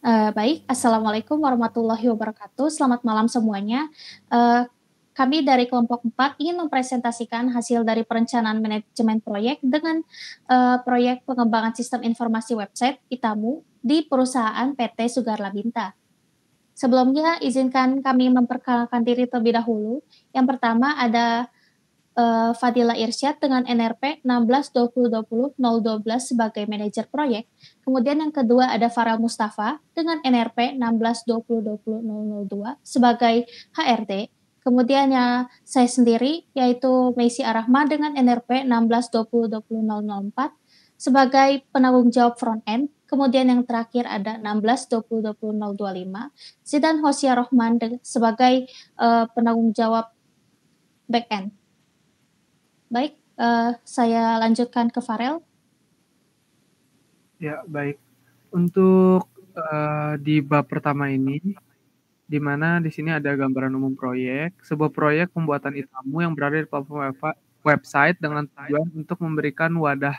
Baik, Assalamualaikum warahmatullahi wabarakatuh. Selamat malam semuanya. Eee, Kami dari kelompok 4 ingin mempresentasikan hasil dari perencanaan manajemen proyek dengan, proyek pengembangan sistem informasi website Itamu di perusahaan PT Sugar Labinta. Sebelumnya izinkan kami memperkenalkan diri terlebih dahulu. Yang pertama ada Fadila Irsyad dengan NRP 162020 012 sebagai manajer proyek. Kemudian yang kedua ada Farel Mustafa dengan NRP 162020 002 sebagai HRD. Kemudian yang saya sendiri yaitu Meisi Arahma dengan NRP 162020 004 sebagai penanggung jawab front end. Kemudian yang terakhir ada 162020 025 Zidan Hosia Rohman sebagai penanggung jawab back end. Baik, saya lanjutkan ke Farel. Ya, baik. Untuk di bab pertama ini, di mana di sini ada gambaran umum proyek, sebuah proyek pembuatan Itamu yang berada di platform website dengan tujuan untuk memberikan wadah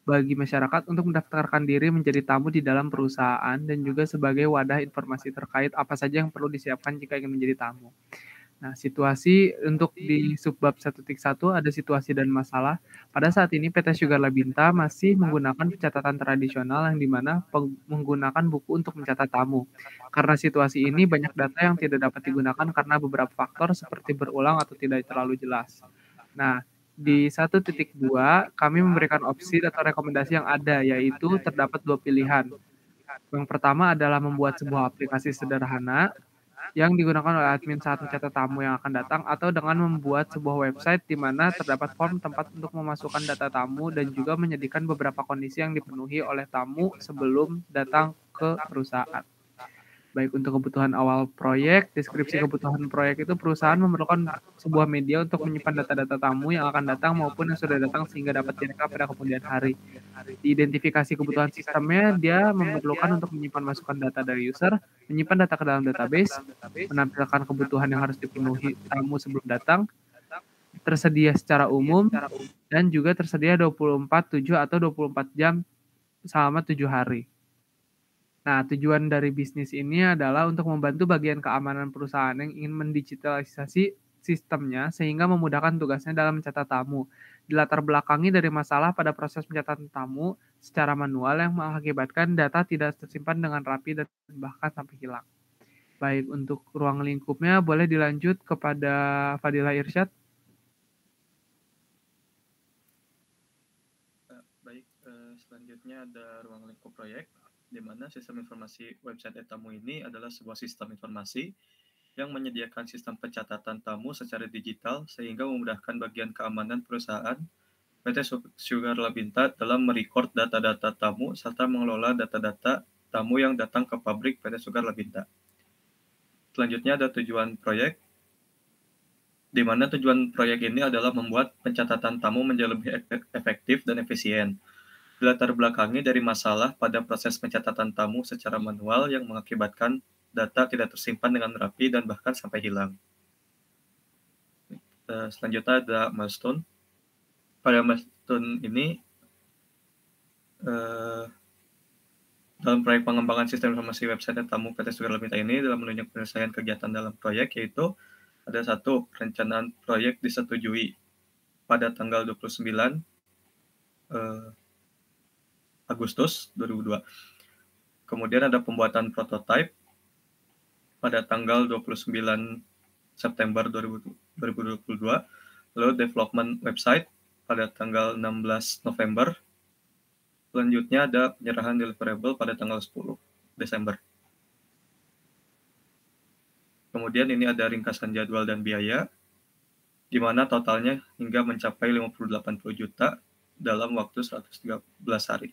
bagi masyarakat untuk mendaftarkan diri menjadi tamu di dalam perusahaan dan juga sebagai wadah informasi terkait apa saja yang perlu disiapkan jika ingin menjadi tamu. Nah, situasi untuk di subbab 1.1 ada situasi dan masalah. Pada saat ini PT Sugar Labinta masih menggunakan pencatatan tradisional yang dimana menggunakan buku untuk mencatat tamu. Karena situasi ini banyak data yang tidak dapat digunakan karena beberapa faktor seperti berulang atau tidak terlalu jelas. Nah, di 1.2 kami memberikan opsi atau rekomendasi yang ada, yaitu terdapat dua pilihan. Yang pertama adalah membuat sebuah aplikasi sederhana yang digunakan oleh admin saat mencatat tamu yang akan datang, atau dengan membuat sebuah website di mana terdapat form tempat untuk memasukkan data tamu dan juga menyediakan beberapa kondisi yang dipenuhi oleh tamu sebelum datang ke perusahaan. Baik untuk kebutuhan awal proyek, deskripsi kebutuhan proyek itu perusahaan memerlukan sebuah media untuk menyimpan data-data tamu yang akan datang maupun yang sudah datang sehingga dapat direkap pada kemudian hari. Diidentifikasi kebutuhan sistemnya, dia memerlukan untuk menyimpan masukan data dari user, menyimpan data ke dalam database, menampilkan kebutuhan yang harus dipenuhi tamu sebelum datang, tersedia secara umum, dan juga tersedia 24/7 atau 24 jam selama 7 hari. Nah, tujuan dari bisnis ini adalah untuk membantu bagian keamanan perusahaan yang ingin mendigitalisasi sistemnya sehingga memudahkan tugasnya dalam mencatat tamu. Dilatar belakangi dari masalah pada proses pencatatan tamu secara manual yang mengakibatkan data tidak tersimpan dengan rapi dan bahkan sampai hilang. Baik, untuk ruang lingkupnya boleh dilanjut kepada Fadila Irsyad. Baik, selanjutnya ada ruang lingkup proyek, di mana sistem informasi website tamu ini adalah sebuah sistem informasi yang menyediakan sistem pencatatan tamu secara digital sehingga memudahkan bagian keamanan perusahaan PT Sugar Labinta dalam merecord data-data tamu serta mengelola data-data tamu yang datang ke pabrik PT Sugar Labinta. Selanjutnya ada tujuan proyek, di mana tujuan proyek ini adalah membuat pencatatan tamu menjadi lebih efektif dan efisien. Dilatar belakangi dari masalah pada proses pencatatan tamu secara manual yang mengakibatkan data tidak tersimpan dengan rapi dan bahkan sampai hilang. Selanjutnya ada milestone. Pada milestone ini, dalam proyek pengembangan sistem informasi website tamu PT Sugar Labinta ini dalam menunjuk penyelesaian kegiatan dalam proyek, yaitu ada satu, perencanaan proyek disetujui pada tanggal 29 Agustus 2002. Kemudian ada pembuatan prototipe pada tanggal 29 September 2022. Lalu development website pada tanggal 16 November. Selanjutnya ada penyerahan deliverable pada tanggal 10 Desember. Kemudian ini ada ringkasan jadwal dan biaya, di mana totalnya hingga mencapai 50-80 juta dalam waktu 113 hari.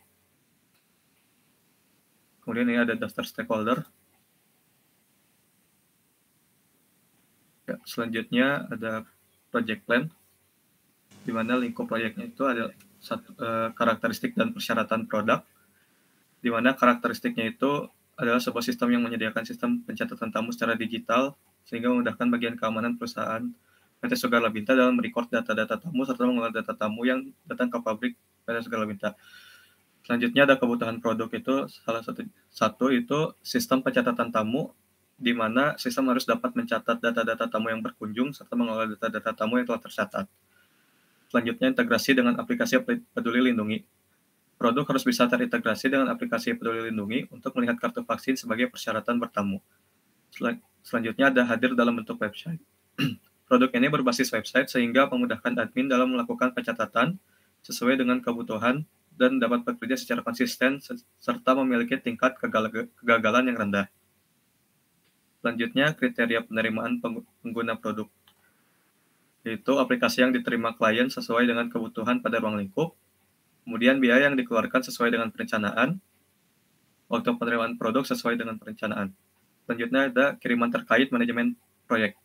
Kemudian ini ada daftar stakeholder. Ya, selanjutnya ada project plan, di mana lingkup proyeknya itu ada karakteristik dan persyaratan produk, di mana karakteristiknya itu adalah sebuah sistem yang menyediakan sistem pencatatan tamu secara digital sehingga memudahkan bagian keamanan perusahaan PT Sugar Labinta dalam merecord data-data tamu serta mengelola data tamu yang datang ke pabrik PT Sugar Labinta. Selanjutnya ada kebutuhan produk itu salah satu itu sistem pencatatan tamu, di mana sistem harus dapat mencatat data-data tamu yang berkunjung serta mengelola data-data tamu yang telah tercatat. Selanjutnya integrasi dengan aplikasi Peduli Lindungi. Produk harus bisa terintegrasi dengan aplikasi Peduli Lindungi untuk melihat kartu vaksin sebagai persyaratan bertamu. Selanjutnya ada hadir dalam bentuk website. Produk ini berbasis website sehingga memudahkan admin dalam melakukan pencatatan sesuai dengan kebutuhan dan dapat bekerja secara konsisten serta memiliki tingkat kegagalan yang rendah. Selanjutnya, kriteria penerimaan pengguna produk. Yaitu aplikasi yang diterima klien sesuai dengan kebutuhan pada ruang lingkup, kemudian biaya yang dikeluarkan sesuai dengan perencanaan, waktu penerimaan produk sesuai dengan perencanaan. Selanjutnya ada kiriman terkait manajemen proyek.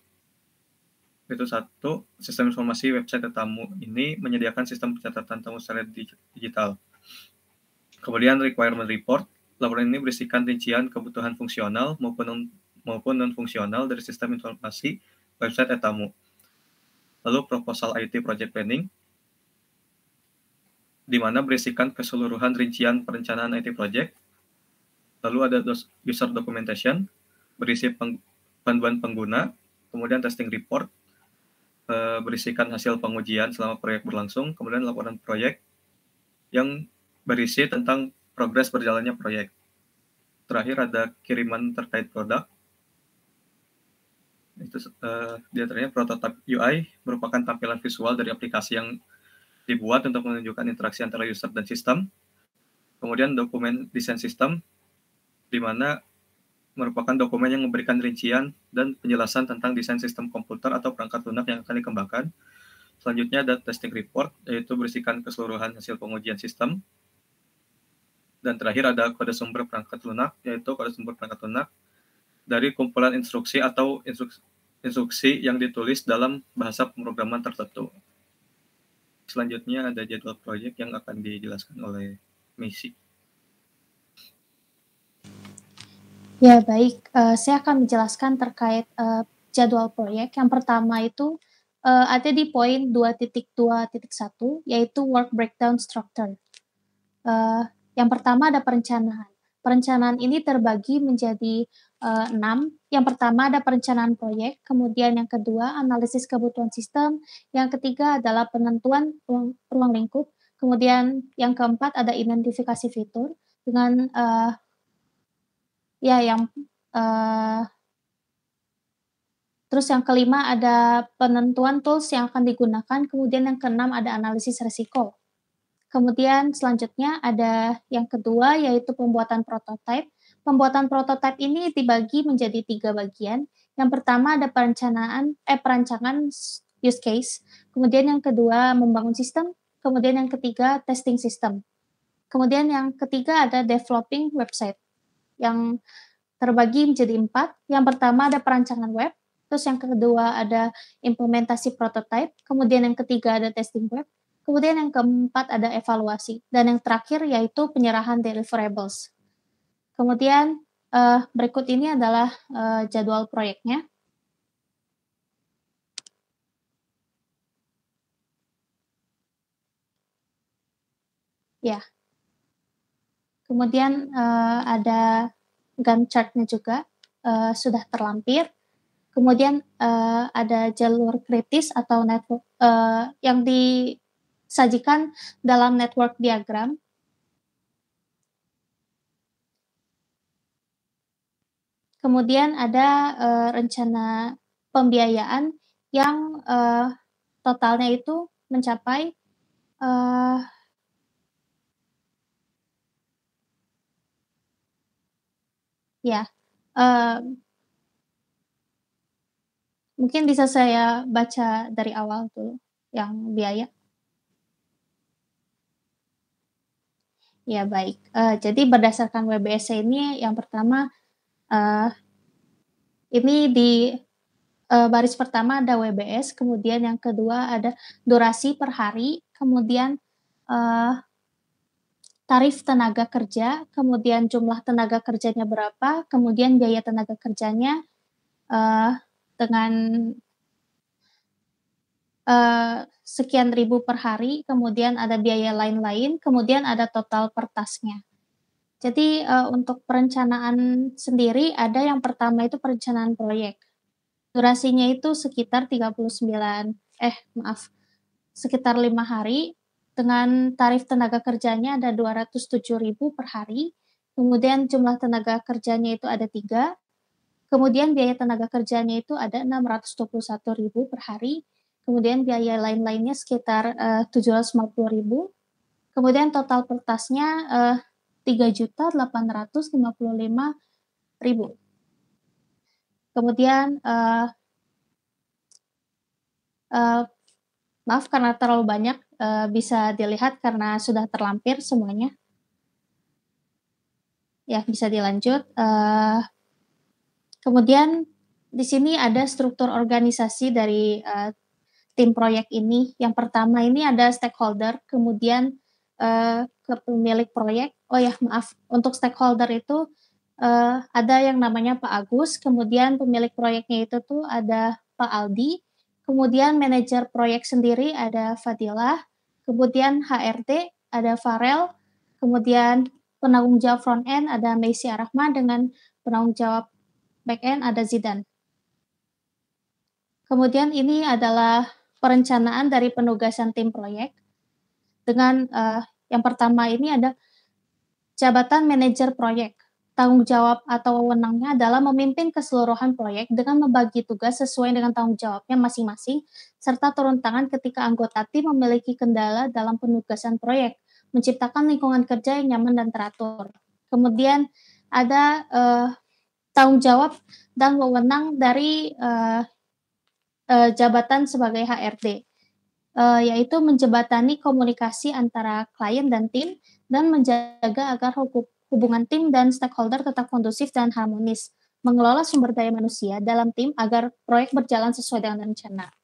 Itu satu, sistem informasi website tamu ini menyediakan sistem pencatatan tamu secara digital. Kemudian requirement report, laporan ini berisikan rincian kebutuhan fungsional maupun non-fungsional dari sistem informasi website tamu. Lalu proposal IT project planning, di mana berisikan keseluruhan rincian perencanaan IT project. Lalu ada user documentation, berisi panduan pengguna, kemudian testing report, berisikan hasil pengujian selama proyek berlangsung, kemudian laporan proyek yang berisi tentang progres berjalannya proyek. Terakhir ada kiriman terkait produk. Itu di antaranya prototype UI merupakan tampilan visual dari aplikasi yang dibuat untuk menunjukkan interaksi antara user dan sistem. Kemudian dokumen desain sistem, di mana merupakan dokumen yang memberikan rincian dan penjelasan tentang desain sistem komputer atau perangkat lunak yang akan dikembangkan. Selanjutnya ada testing report, yaitu berisikan keseluruhan hasil pengujian sistem. Dan terakhir ada kode sumber perangkat lunak, yaitu kode sumber perangkat lunak dari kumpulan instruksi atau instruksi yang ditulis dalam bahasa pemrograman tertentu. Selanjutnya ada jadwal proyek yang akan dijelaskan oleh Misi. Ya, baik. Saya akan menjelaskan terkait jadwal proyek. Yang pertama itu ada di poin 2.2.1, yaitu work breakdown structure. Yang pertama ada perencanaan. Perencanaan ini terbagi menjadi 6. Yang pertama ada perencanaan proyek, kemudian yang kedua analisis kebutuhan sistem, yang ketiga adalah penentuan ruang lingkup, kemudian yang keempat ada identifikasi fitur dengan terus yang kelima ada penentuan tools yang akan digunakan, kemudian yang keenam ada analisis risiko. Kemudian selanjutnya ada yang kedua yaitu pembuatan prototipe. Pembuatan prototipe ini dibagi menjadi 3 bagian. Yang pertama ada perancangan use case, kemudian yang kedua membangun sistem, kemudian yang ketiga testing sistem. Kemudian yang ketiga ada developing website yang terbagi menjadi 4. Yang pertama ada perancangan web, terus yang kedua ada implementasi prototipe, kemudian yang ketiga ada testing web, kemudian yang keempat ada evaluasi, dan yang terakhir yaitu penyerahan deliverables. Kemudian berikut ini adalah jadwal proyeknya. Ya. Kemudian ada Gantt chart-nya juga sudah terlampir. Kemudian ada jalur kritis atau network yang disajikan dalam network diagram. Kemudian ada rencana pembiayaan yang totalnya itu mencapai mungkin bisa saya baca dari awal dulu yang biaya. Ya, baik. Jadi berdasarkan WBS ini yang pertama ini di baris pertama ada WBS, kemudian yang kedua ada durasi per hari, kemudian tarif tenaga kerja, kemudian jumlah tenaga kerjanya berapa, kemudian biaya tenaga kerjanya dengan sekian ribu per hari, kemudian ada biaya lain-lain, kemudian ada total per task-nya. Jadi, untuk perencanaan sendiri ada yang pertama itu perencanaan proyek. Durasinya itu sekitar 5 hari dengan tarif tenaga kerjanya ada 207.000 per hari, kemudian jumlah tenaga kerjanya itu ada 3, kemudian biaya tenaga kerjanya itu ada 621.000 per hari, kemudian biaya lain-lainnya sekitar 750.000, kemudian total per tasnya 3.855.000. Kemudian maaf karena terlalu banyak, bisa dilihat karena sudah terlampir semuanya. Ya, bisa dilanjut. Kemudian di sini ada struktur organisasi dari tim proyek ini. Yang pertama ini ada stakeholder, kemudian ke pemilik proyek. Oh ya, maaf, untuk stakeholder itu ada yang namanya Pak Agus, kemudian pemilik proyeknya itu tuh ada Pak Aldi, kemudian manajer proyek sendiri ada Fadilah, kemudian HRD ada Farel, kemudian penanggung jawab front end ada Messi Arahma dengan penanggung jawab back end ada Zidan. Kemudian ini adalah perencanaan dari penugasan tim proyek. Dengan yang pertama ini ada jabatan manajer proyek. Tanggung jawab atau wewenangnya adalah memimpin keseluruhan proyek dengan membagi tugas sesuai dengan tanggung jawabnya masing-masing, serta turun tangan ketika anggota tim memiliki kendala dalam penugasan proyek, menciptakan lingkungan kerja yang nyaman dan teratur. Kemudian ada tanggung jawab dan wewenang dari jabatan sebagai HRD, yaitu menjembatani komunikasi antara klien dan tim dan menjaga agar hubungan tim dan stakeholder tetap kondusif dan harmonis, mengelola sumber daya manusia dalam tim agar proyek berjalan sesuai dengan rencana.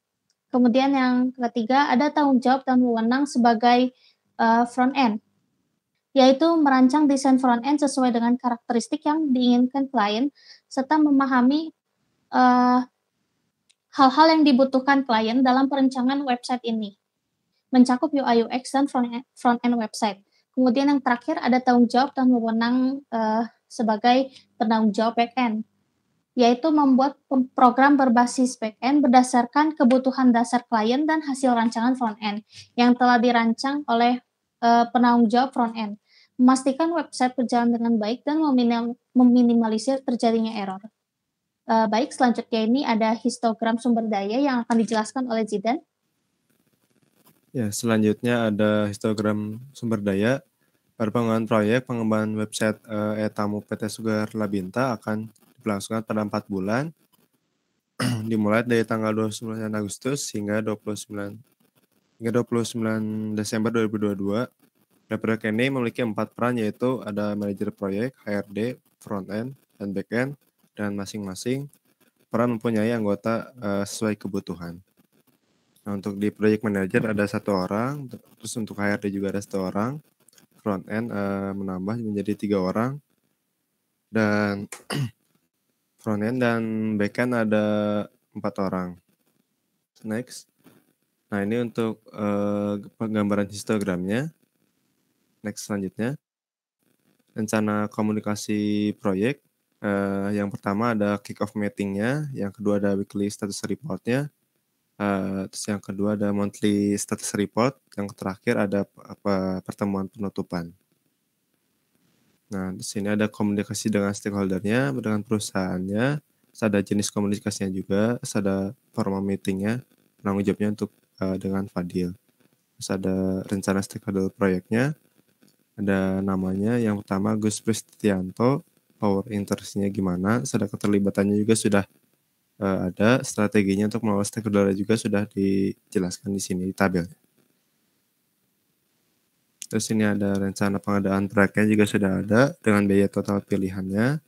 Kemudian yang ketiga ada tanggung jawab dan wewenang sebagai front end, yaitu merancang desain front end sesuai dengan karakteristik yang diinginkan klien serta memahami hal-hal yang dibutuhkan klien dalam perencanaan website ini, mencakup UI UX dan front end website. Kemudian yang terakhir ada tanggung jawab dan wewenang sebagai penanggung jawab back end, yaitu membuat program berbasis back end berdasarkan kebutuhan dasar klien dan hasil rancangan front end yang telah dirancang oleh penanggung jawab front end, memastikan website berjalan dengan baik dan meminimalisir terjadinya error. Baik, selanjutnya ini ada histogram sumber daya yang akan dijelaskan oleh Zidan. Ya, selanjutnya ada histogram sumber daya. Pada pengembangan proyek pengembangan website Etamu PT Sugar Labinta akan berlangsung pada 4 bulan, dimulai dari tanggal 29 Agustus hingga 29 Desember 2022. Dan proyek ini memiliki 4 peran, yaitu ada manajer proyek, HRD, front end, dan back end, dan masing-masing peran mempunyai anggota sesuai kebutuhan. Nah, untuk di project manager ada 1 orang, terus untuk HRD juga ada 1 orang, front end menambah menjadi 3 orang, dan front end dan back end ada 4 orang. Next. Nah, ini untuk penggambaran histogramnya. Next, selanjutnya. Rencana komunikasi proyek. Yang pertama ada kick-off meeting-nya, yang kedua ada weekly status report-nya, terus yang kedua ada monthly status report, yang terakhir ada pertemuan penutupan. Nah, di sini ada komunikasi dengan stakeholder-nya, dengan perusahaannya, terus ada jenis komunikasinya juga, terus ada formal meeting-nya, penanggung jawabnya untuk dengan Fadil. Terus ada rencana stakeholder proyeknya, ada namanya, yang pertama Gus Pristianto, power interest-nya gimana, terus ada keterlibatannya juga sudah ada, strateginya untuk mengelola stakeholder juga sudah dijelaskan di sini di tabelnya. Terus ini ada rencana pengadaan proyeknya juga sudah ada dengan biaya total pilihannya,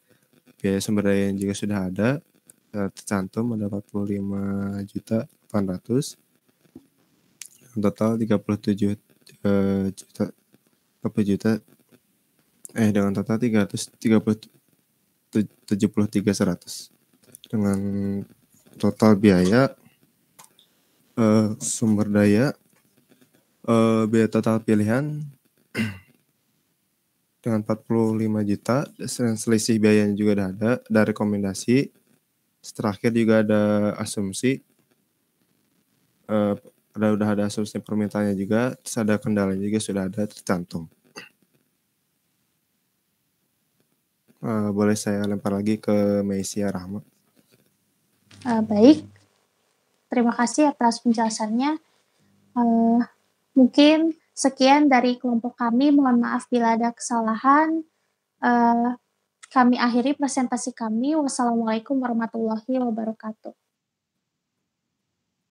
biaya sumber daya juga sudah ada, tercantum ada 45.800.000, total 37 juta, 40 juta, dengan total 373.100 dengan total biaya Sumber daya, biaya total pilihan dengan 45 juta, dan selisih biayanya juga ada rekomendasi. Terakhir juga ada asumsi, udah ada asumsi permintaannya juga, terus ada kendalanya juga sudah ada tercantum. Boleh saya lempar lagi ke Meisia Rahma. Baik, terima kasih atas penjelasannya. Mungkin sekian dari kelompok kami. Mohon maaf bila ada kesalahan. Kami akhiri presentasi kami. Wassalamualaikum warahmatullahi wabarakatuh.